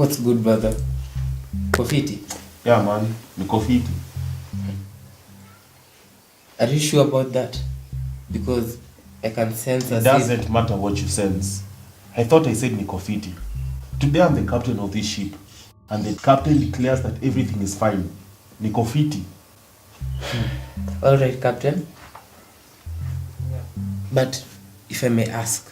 What's good, brother? FITI? Yeah, man. Niko fiti. Are you sure about that? Because I can sense It doesn't matter what you sense. I thought I said niko fiti. Today I'm the captain of this ship. And the captain declares that everything is fine. Niko fiti. Alright, Captain. But if I may ask,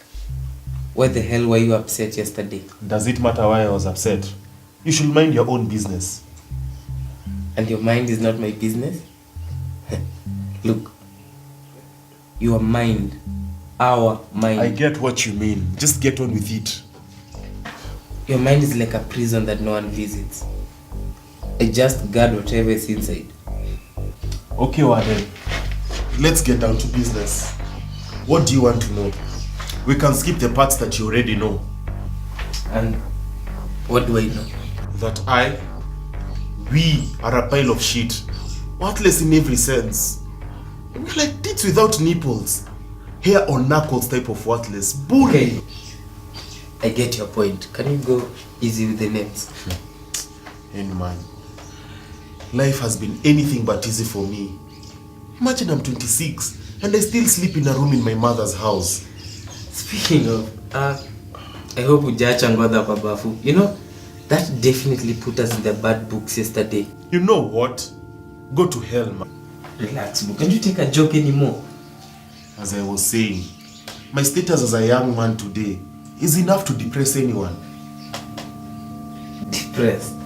why the hell were you upset yesterday? Does it matter why I was upset? You should mind your own business. And your mind is not my business? Look, your mind, our mind. I get what you mean. Just get on with it. Your mind is like a prison that no one visits. I just guard whatever is inside. Okay, Warden. Let's get down to business. What do you want to know? We can skip the parts that you already know. And what do I know? That we are a pile of shit. Worthless in every sense. We're like tits without nipples. Hair on knuckles type of worthless. Bull. Okay. I get your point. Can you go easy with the names? Any man. Life has been anything but easy for me. Imagine I'm 26 and I still sleep in a room in my mother's house. Speaking of, I hope Ujacha Ngoda kwa bafu. You know, that definitely put us in the bad books yesterday. You know what? Go to hell, man. Relax, bro. Can't you take a joke anymore? As I was saying, my status as a young man today is enough to depress anyone. Depressed?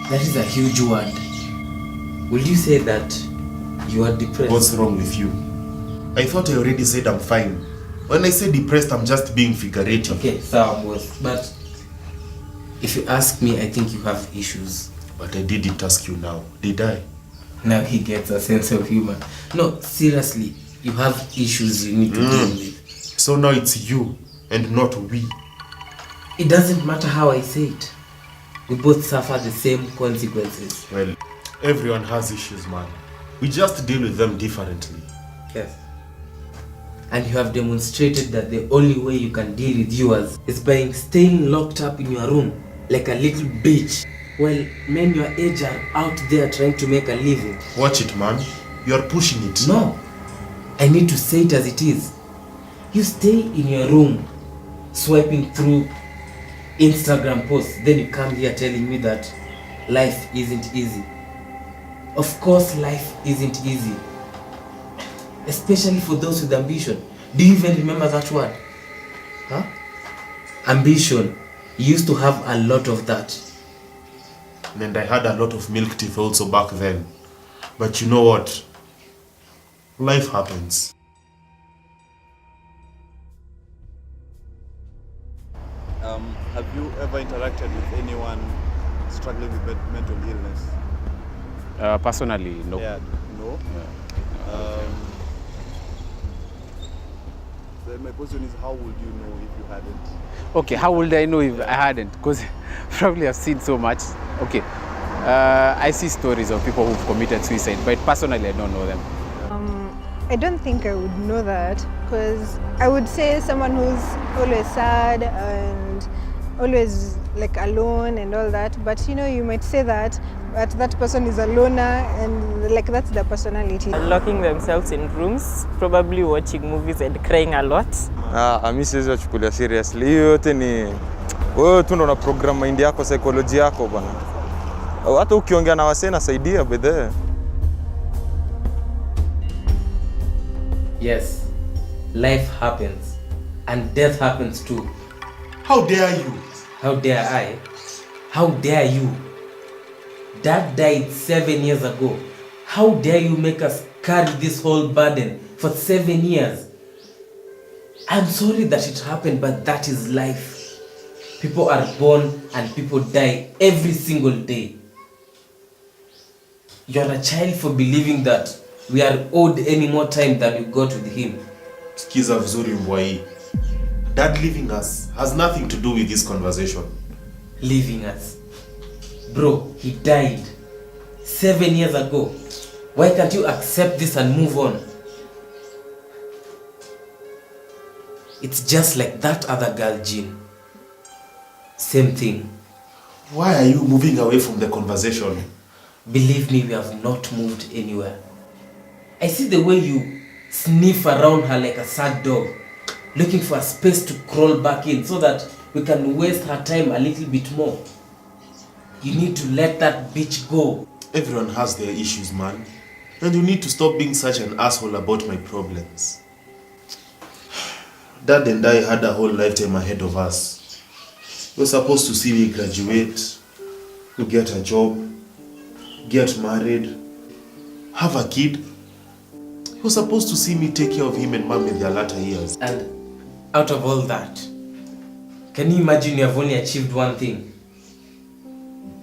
That is a huge word. Will you say that you are depressed? What's wrong with you? I thought I already said I'm fine. When I say depressed, I'm just being figurative. Okay, so boss. But if you ask me, I think you have issues. But I didn't ask you now. Did I? Now he gets a sense of humor. No, seriously, you have issues you need to deal with. So now it's you and not we. It doesn't matter how I say it. We both suffer the same consequences. Well, everyone has issues, man. We just deal with them differently. Yes. And you have demonstrated that the only way you can deal with yours is by staying locked up in your room like a little bitch while men your age are out there trying to make a living. Watch it, man. You're pushing it. No. I need to say it as it is. You stay in your room swiping through Instagram posts, then you come here telling me that life isn't easy. Of course life isn't easy. Especially for those with ambition. Do you even remember that word? Huh? Ambition. You used to have a lot of that. And I had a lot of milk teeth also back then. But you know what? Life happens. Have you ever interacted with anyone struggling with mental illness? Personally, no. Yeah, no? Yeah. So my question is, how would you know if you hadn't? Okay, how would I know if I hadn't? Because probably I've seen so much. Okay, I see stories of people who've committed suicide, but personally I don't know them. I don't think I would know that, because I would say someone who's always sad and always like alone and all that, but you know, you might say that, but that person is a loner and like that's the personality. Locking themselves in rooms, probably watching movies and crying a lot. Mimi siwezi kuchukulia seriously. Hiyo yote ni wewe tu ndo una program mind yako, psychology yako bwana. Hata ukiongea na wasee nasaidia bedhe. Yes, life happens and death happens too. How dare you? How dare I? How dare you? Dad died 7 years ago. How dare you make us carry this whole burden for 7 years? I'm sorry that it happened, but that is life. People are born and people die every single day. You're a child for believing that we are owed any more time than we got with him. Sikiza vizuri mbwai. Dad leaving us has nothing to do with this conversation. Leaving us? Bro, he died 7 years ago. Why can't you accept this and move on? It's just like that other girl, Jean. Same thing. Why are you moving away from the conversation? Believe me, we have not moved anywhere. I see the way you sniff around her like a sad dog, looking for a space to crawl back in so that we can waste her time a little bit more. You need to let that bitch go. Everyone has their issues, man. And you need to stop being such an asshole about my problems. Dad and I had a whole lifetime ahead of us. We were supposed to see me graduate, get a job, get married, have a kid. He was supposed to see me take care of him and mom in their latter years. And out of all that, can you imagine you have only achieved one thing?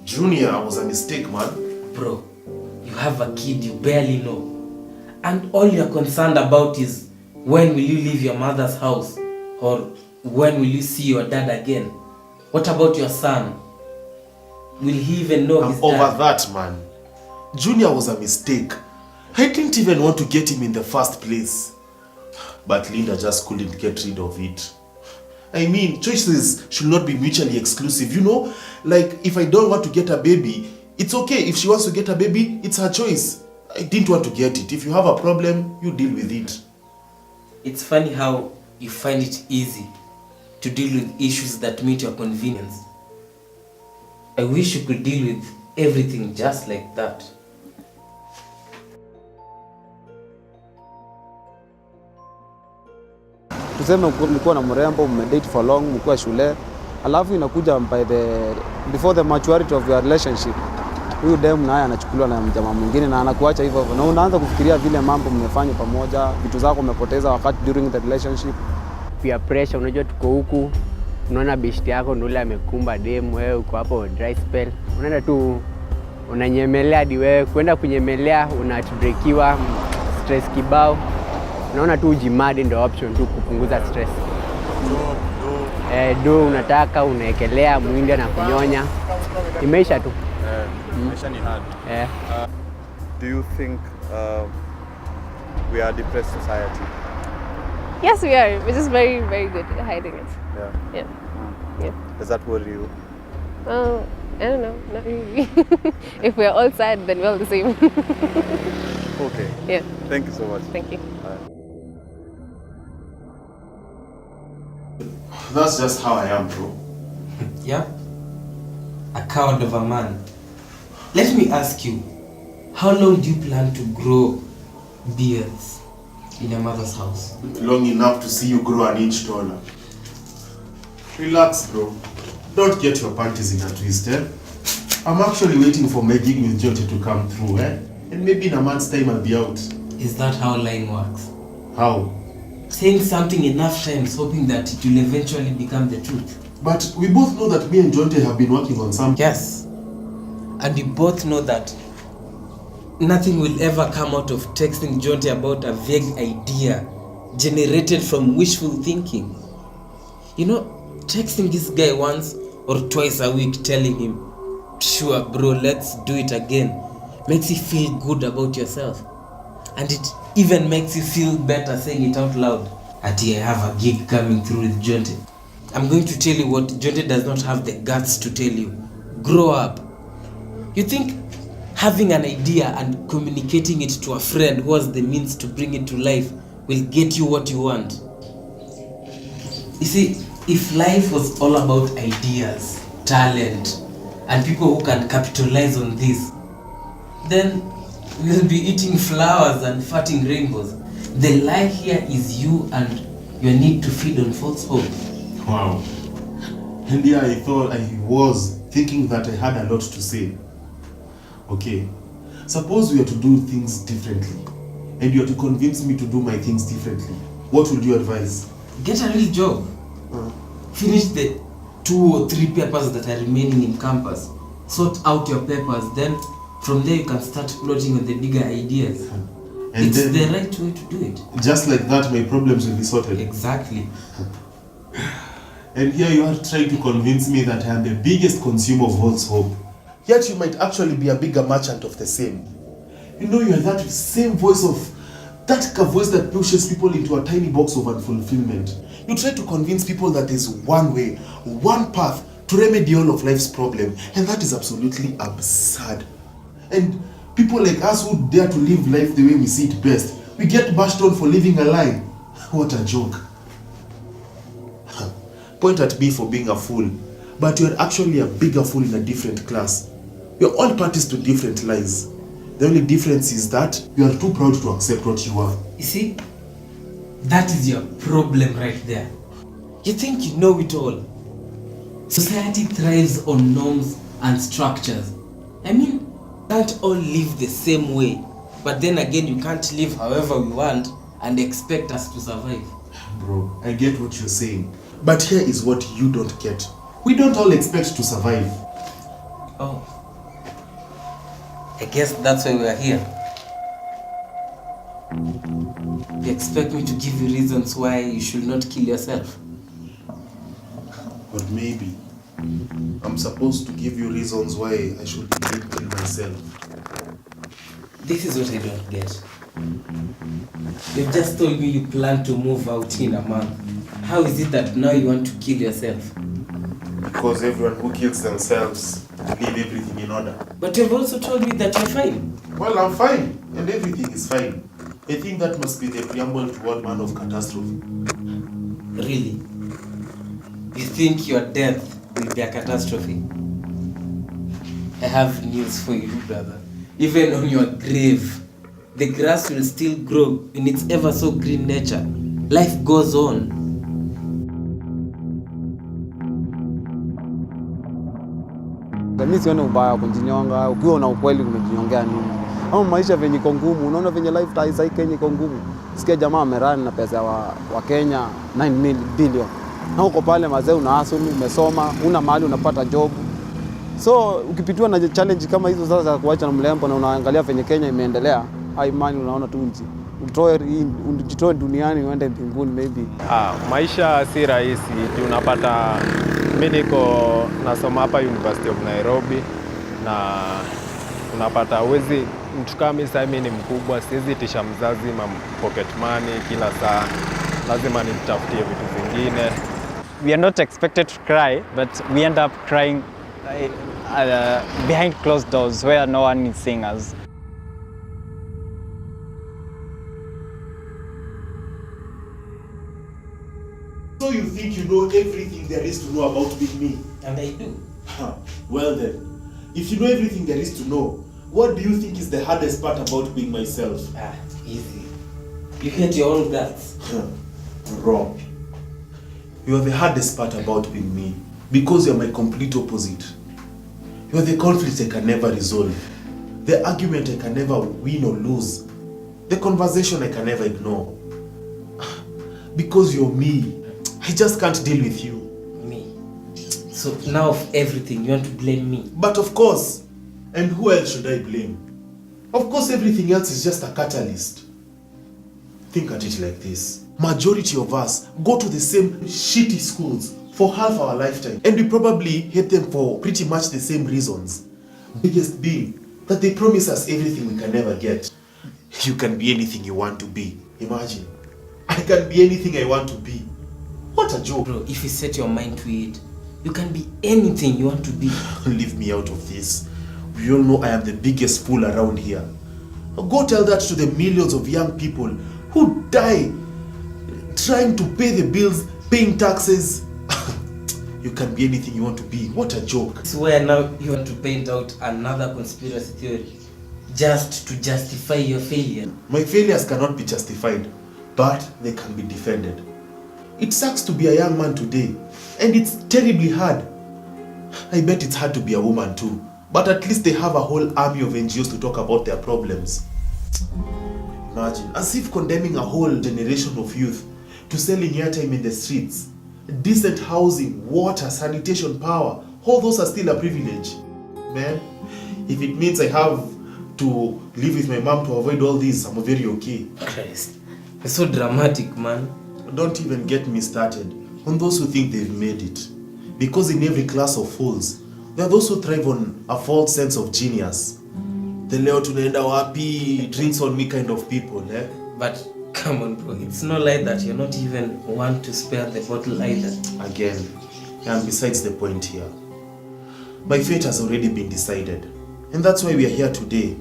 Junior was a mistake, man. Bro, you have a kid you barely know. And all you're concerned about is when will you leave your mother's house? Or when will you see your dad again? What about your son? Will he even know his I'm dad? over that, man. Junior was a mistake. I didn't even want to get him in the first place. But Linda just couldn't get rid of it. I mean, choices should not be mutually exclusive, you know? Like, if I don't want to get a baby, it's okay. If she wants to get a baby, it's her choice. I didn't want to get it. If you have a problem, you deal with it. It's funny how you find it easy to deal with issues that meet your convenience. I wish you could deal with everything just like that. Tuseme mlikuwa na mrembo, mmedate for long, mlikuwa shule, alafu inakuja before the maturity of your relationship, huyu dem naye anachukuliwa na jamaa mwingine na anakuacha hivyo hivyo, na unaanza kufikiria vile mambo mmefanya pamoja, vitu zako umepoteza wakati during the relationship. Peer pressure, unajua tuko huku, unaona beshte yako ndio yule amekumba dem, wewe uko hapo dry spell, unaenda tu unanyemelea hadi wewe kwenda kunyemelea unatbreakiwa, stress kibao. Unaona tu ujimadi ndio option tu kupunguza stress. Do unataka unaekelea mwindi na kunyonya. Imeisha tu. Maisha ni hard. Do you think we are a depressed society? Yes, we are. We're just very, very good at hiding it. Yeah. Yeah. Does that worry you? I don't know. Not really. If we're all sad, then we're all the same. Okay. Yeah. Thank you so much. Thank you. That's just how I am, bro. Yeah? A coward of a man. Let me ask you, how long do you plan to grow beards in your mother's house? Long enough to see you grow an inch taller. Relax, bro. Don't get your panties in a twist, eh? I'm actually waiting for my gig with Jote to come through, eh? And maybe in a month's time I'll be out. Is that how lying works? How? Saying something enough times hoping that it will eventually become the truth. But we both know that me and Jonte have been working on something. Yes. And we both know that nothing will ever come out of texting Jonte about a vague idea generated from wishful thinking. You know, texting this guy once or twice a week telling him, sure bro, let's do it again, makes you feel good about yourself. And it even makes you feel better saying it out loud. Ati, I have a gig coming through with Jonte. I'm going to tell you what Jonte does not have the guts to tell you. Grow up. You think having an idea and communicating it to a friend who has the means to bring it to life will get you what you want? You see, if life was all about ideas, talent, and people who can capitalize on this, then we'll be eating flowers and farting rainbows. The lie here is you and your need to feed on false hope. Wow. And yeah, I thought I was thinking that I had a lot to say. Okay, suppose we are to do things differently and you are to convince me to do my things differently. What would you advise? Get a real job. Finish the 2 or 3 papers that are remaining in campus. Sort out your papers, then from there you can start plotting on the bigger ideas. And it's then, the right way to do it. Just like that, my problems will be sorted. Exactly. And here you are trying to convince me that I am the biggest consumer of false hope. Yet you might actually be a bigger merchant of the same. You know, you are that same voice that pushes people into a tiny box of unfulfillment. You try to convince people that there's one way, one path to remedy all of life's problem, and that is absolutely absurd. And people like us who dare to live life the way we see it best, we get bashed on for living a lie. What a joke. Point at me for being a fool, but you're actually a bigger fool in a different class. You're all parties to different lies. The only difference is that you are too proud to accept what you are. You see, that is your problem right there. You think you know it all. Society thrives on norms and structures. I mean, we can't all live the same way, but then again, you can't live however we want and expect us to survive. Bro, I get what you're saying, but here is what you don't get. We don't all expect to survive. Oh, I guess that's why we are here. You expect me to give you reasons why you should not kill yourself? But maybe I'm supposed to give you reasons why I should kill myself. This is what I don't get. You've just told me you plan to move out in a month. How is it that now you want to kill yourself? Because everyone who kills themselves leave everything in order. But you've also told me that you're fine. Well, I'm fine, and everything is fine. I think that must be the preamble to all manner of catastrophe. Really? You think your death will be a catastrophe? I have news for you, brother. Even on your grave, the grass will still grow in its ever so green nature. Life goes on. Mimi sioni ubaya kujinyonga, ukiwa na ukweli umejinyongea nini? Ama maisha venye iko ngumu, unaona venye life tai Kenya iko ngumu. Sikia jamaa amerani na pesa wa Kenya 9 billion. Na uko pale mazee una hustle, umesoma, una mali unapata job. So ukipitiwa na challenge kama hizo sasa za kuacha na mlembo na unaangalia venye Kenya imeendelea, hai mali unaona tu nje. Ujitoe duniani uende mbinguni maybe. Maisha si rahisi. Unapata mimi niko nasoma hapa University of Nairobi na unapata uwezi mtu kama mimi sasa ni mkubwa, siwezi tisha mzazi pocket money kila saa. Lazima nitafutie vitu vingine. We are not expected to cry, but we end up crying behind closed doors where no one is seeing us. So you think you know everything there is to know about being me? And I do. Well then, if you know everything there is to know, what do you think is the hardest part about being myself? Easy. You hate your own guts. Wrong. You are the hardest part about being me because you are my complete opposite. You are the conflict I can never resolve, the argument I can never win or lose, the conversation I can never ignore. Because you're me, I just can't deal with you. Me? So now of everything, you want to blame me? But of course. And who else should I blame? Of course everything else is just a catalyst. Think at it like this. Majority of us go to the same shitty schools for half our lifetime, and we probably hate them for pretty much the same reasons. Biggest being that they promise us everything we can never get. You can be anything you want to be. Imagine. I can be anything I want to be. What a joke. Bro, if you set your mind to it, you can be anything you want to be. Leave me out of this. We all know I am the biggest fool around here. Go tell that to the millions of young people who die trying to pay the bills, paying taxes. You can be anything you want to be. What a joke. It's where now you want to paint out another conspiracy theory just to justify your failure. My failures cannot be justified, but they can be defended. It sucks to be a young man today, and it's terribly hard. I bet it's hard to be a woman too, but at least they have a whole army of NGOs to talk about their problems. Imagine, as if condemning a whole generation of youth to selling airtime in the streets. Decent housing, water, sanitation, power, all those are still a privilege. Man, if it means I have to live with my mom to avoid all this, I'm very okay. Christ, it's so dramatic, man. Don't even get me started on those who think they've made it. Because in every class of fools, there are those who thrive on a false sense of genius. The leo tunaenda wapi, drinks on me kind of people, eh? But come on, bro, it's no lie that you're not even one to spare the bottle either. Again, And besides the point here, my fate has already been decided. And that's why we are here today.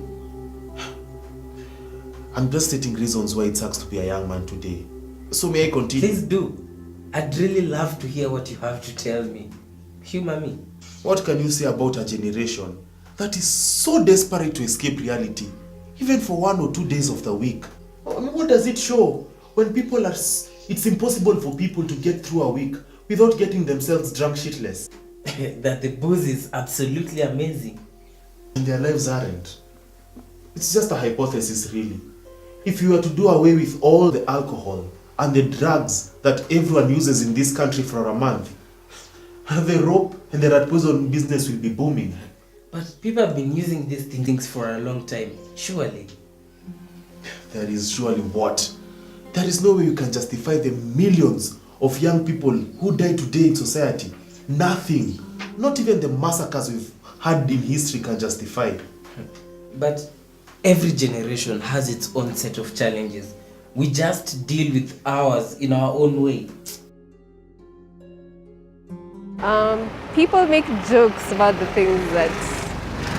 I'm just stating reasons why it sucks to be a young man today. So may I continue? Please do. I'd really love to hear what you have to tell me. Humor me. What can you say about a generation that is so desperate to escape reality, even for 1 or 2 days of the week? I mean, what does it show when people are... It's impossible for people to get through a week without getting themselves drunk shitless. That the booze is absolutely amazing. And their lives aren't. It's just a hypothesis, really. If you were to do away with all the alcohol and the drugs that everyone uses in this country for a month, the rope and the rat poison business will be booming. But people have been using these things for a long time, surely. There is surely what? There is no way you can justify the millions of young people who die today in society. Nothing. Not even the massacres we've had in history can justify. But every generation has its own set of challenges. We just deal with ours in our own way. People make jokes about the things that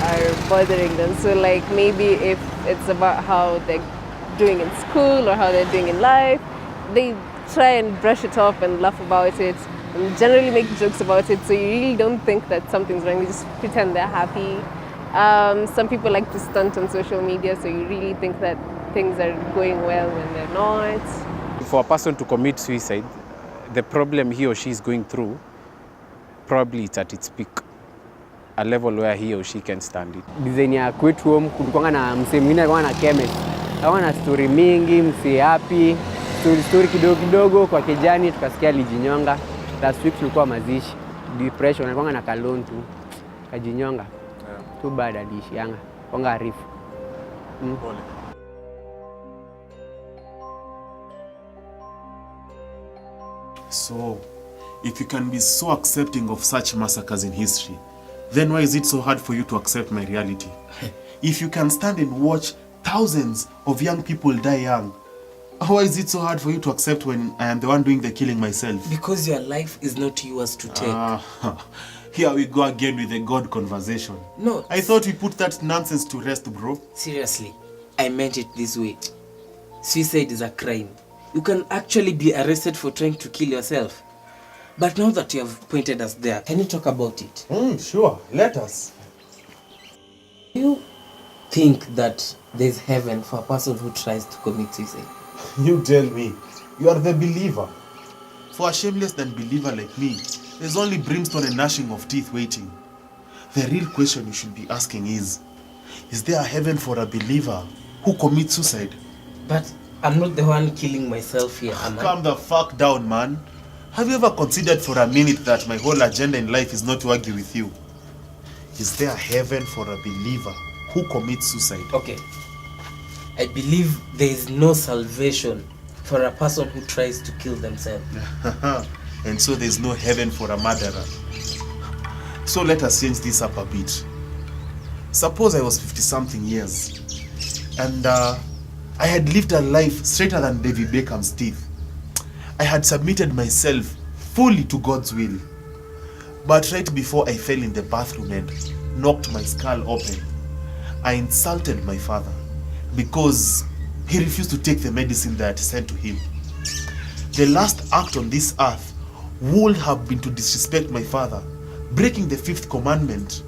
are bothering them. So like maybe if it's about how they're doing in school or how they're doing in life, they try and brush it off and laugh about it and generally make jokes about it. So you really don't think that something's wrong. You just pretend they're happy. Some people like to stunt on social media, so you really think that things are going well when they're not. For a person to commit suicide, the problem he or she is going through, probably it's at its peak, a level where he or she can stand it. Design ya kwetu home kulikuwa na msee mwingine alikuwa na chemist. Alikuwa na story mingi, msee happy, story kidogo kwa kijani tukasikia alijinyonga. Last week tulikuwa mazishi, depression, alikuwa na kalon tu. Kajinyonga. Too bad alishianga. Konga arifu. Pole. So, if you can be so accepting of such massacres in history, then why is it so hard for you to accept my reality? If you can stand and watch thousands of young people die young, why is it so hard for you to accept when I am the one doing the killing myself? Because your life is not yours to take. Here we go again with the God conversation. No. I thought we put that nonsense to rest, bro. Seriously, I meant it this way. Suicide is a crime. You can actually be arrested for trying to kill yourself. But now that you have pointed us there, can you talk about it? Sure, let us. Do you think that there's heaven for a person who tries to commit suicide? You tell me. You are the believer. For a shameless unbeliever like me, there's only brimstone and gnashing of teeth waiting. The real question you should be asking is there a heaven for a believer who commits suicide? But I'm not the one killing myself here, am I? Calm the fuck down, man. Have you ever considered for a minute that my whole agenda in life is not to argue with you? Is there a heaven for a believer who commits suicide? Okay. I believe there is no salvation for a person who tries to kill themselves. And so there's no heaven for a murderer. So let us change this up a bit. Suppose I was 50-something years and I had lived a life straighter than David Beckham's teeth. I had submitted myself fully to God's will. But right before I fell in the bathroom and knocked my skull open, I insulted my father because he refused to take the medicine that I had sent to him. The last act on this earth would have been to disrespect my father, breaking the 5th commandment.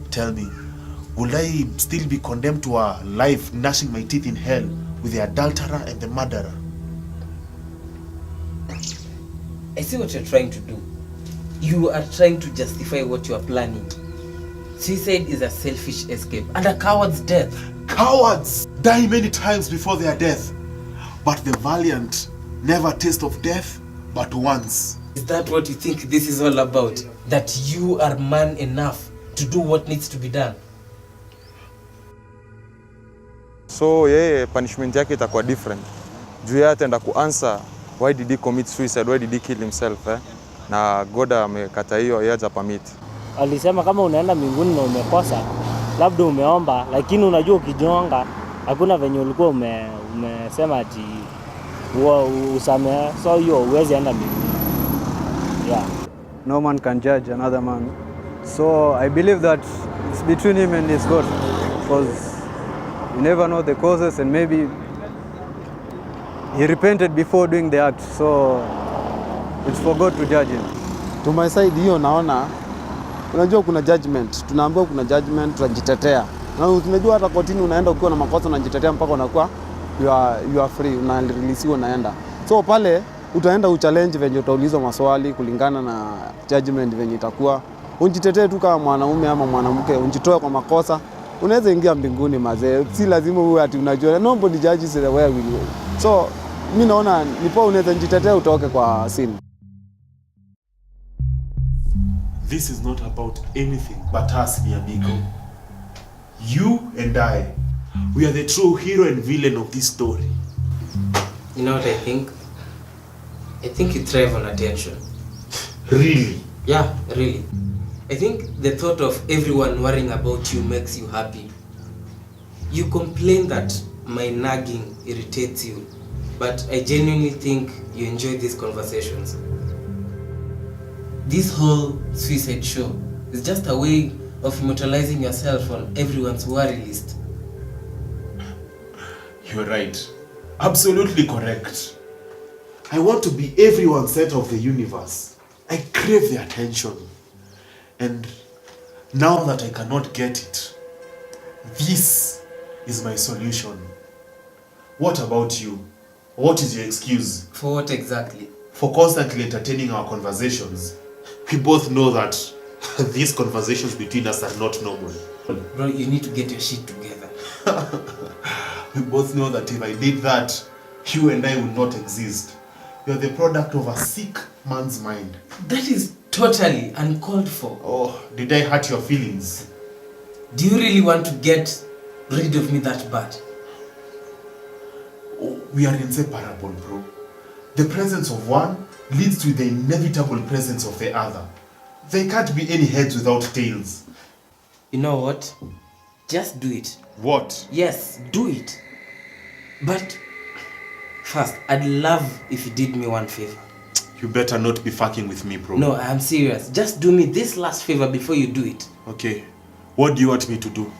Tell me, will I still be condemned to a life gnashing my teeth in hell with the adulterer and the murderer? I see what you're trying to do. You are trying to justify what you are planning. Suicide is a selfish escape and a coward's death. Cowards die many times before their death, but the valiant never taste of death but once. Is that what you think this is all about? That you are man enough to do what needs to be done? So yeye punishment yake itakuwa different. Juu yeye ataenda kuanswer why did he commit suicide, why did he kill himself na God amekata hiyo, yeye hajapamit. Alisema kama unaenda mbinguni na umekosa, labda umeomba, lakini unajua ukijonga hakuna venye ulikuwa umesema ati usamehe, so hiyo uwezi enda mbinguni. Yeah. no man can judge another man. So I believe that it's between him and his God, because you never know the causes, and maybe he repented before doing the act, so it's for God to judge him. To my side hiyo naona, unajua kuna judgment, tunaambiwa kuna judgment, tunajitetea. Na tunajua hata kotini unaenda ukiwa na makosa unajitetea mpaka unakuwa you are free, unareleasiwa unaenda. So pale utaenda uchallenge venye utaulizwa maswali kulingana na judgment venye itakuwa. Unjitetee tu kama mwanaume ama mwanamke, unjitoe kwa makosa, unaweza ingia mbinguni mazee. Si lazima uwe ati unajua nobody judges the way we do. So mimi naona nipo unaweza njitetea utoke kwa sin. This is not about anything but us, mi amigo. You and I, we are the true hero and villain of this story. You know what I think? I think you thrive on attention. Really? Yeah, really. I think the thought of everyone worrying about you makes you happy. You complain that my nagging irritates you, but I genuinely think you enjoy these conversations. This whole suicide show is just a way of immortalizing yourself on everyone's worry list. You're right. Absolutely correct. I want to be everyone's center of the universe. I crave the attention. And now that I cannot get it, this is my solution. What about you? What is your excuse? For what exactly? For constantly entertaining our conversations. We both know that these conversations between us are not normal. Bro, you need to get your shit together. We both know that if I did that, you and I would not exist. You are the product of a sick man's mind. That is totally uncalled for. Oh, did I hurt your feelings? Do you really want to get rid of me that bad? Oh, we are inseparable, bro. The presence of one leads to the inevitable presence of the other. There can't be any heads without tails. You know what? Just do it. What? Yes, do it. But first, I'd love if you did me one favor. You better not be fucking with me, bro. No, I'm serious. Just do me this last favor before you do it. Okay. What do you want me to do?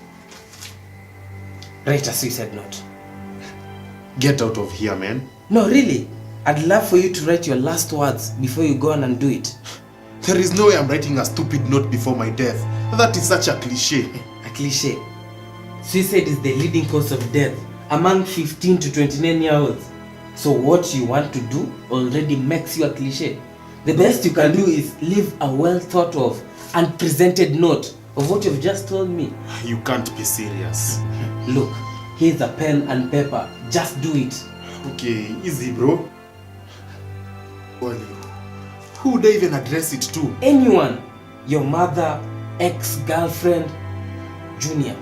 Write a suicide note. Get out of here, man. No, really. I'd love for you to write your last words before you go on and do it. There is no way I'm writing a stupid note before my death. That is such a cliche. A cliche. Suicide is the leading cause of death among 15 to 29-year-olds. So what you want to do already makes you a cliche. The best you can do is leave a well thought of and presented note of what you've just told me. You can't be serious. Look, here's a pen and paper. Just do it. Okay, easy, bro. Who would I even address it to? Anyone. Your mother, ex-girlfriend, Junior.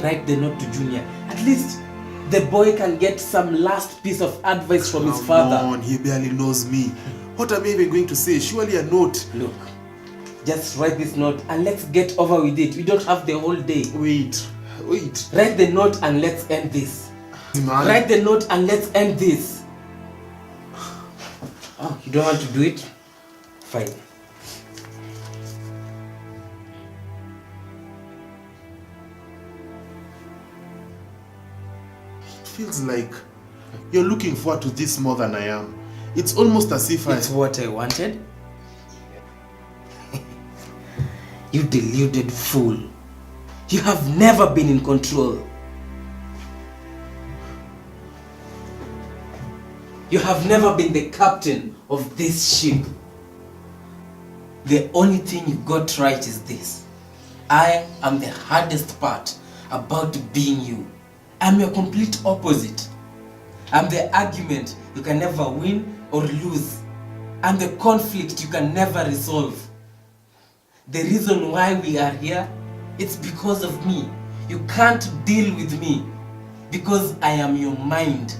Write the note to Junior. At least the boy can get some last piece of advice from his father. Come on, he barely knows me. What am I even going to say? Surely a note. Look, just write this note and let's get over with it. We don't have the whole day. Wait. Write the note and let's end this. Man. Write the note and let's end this. Oh, you don't want to do it? Fine. It feels like you're looking forward to this more than I am. It's almost as if It's what I wanted. You deluded fool. You have never been in control. You have never been the captain of this ship. The only thing you got right is this. I am the hardest part about being you. I'm your complete opposite. I'm the argument you can never win or lose. I'm the conflict you can never resolve. The reason why we are here, it's because of me. You can't deal with me because I am your mind.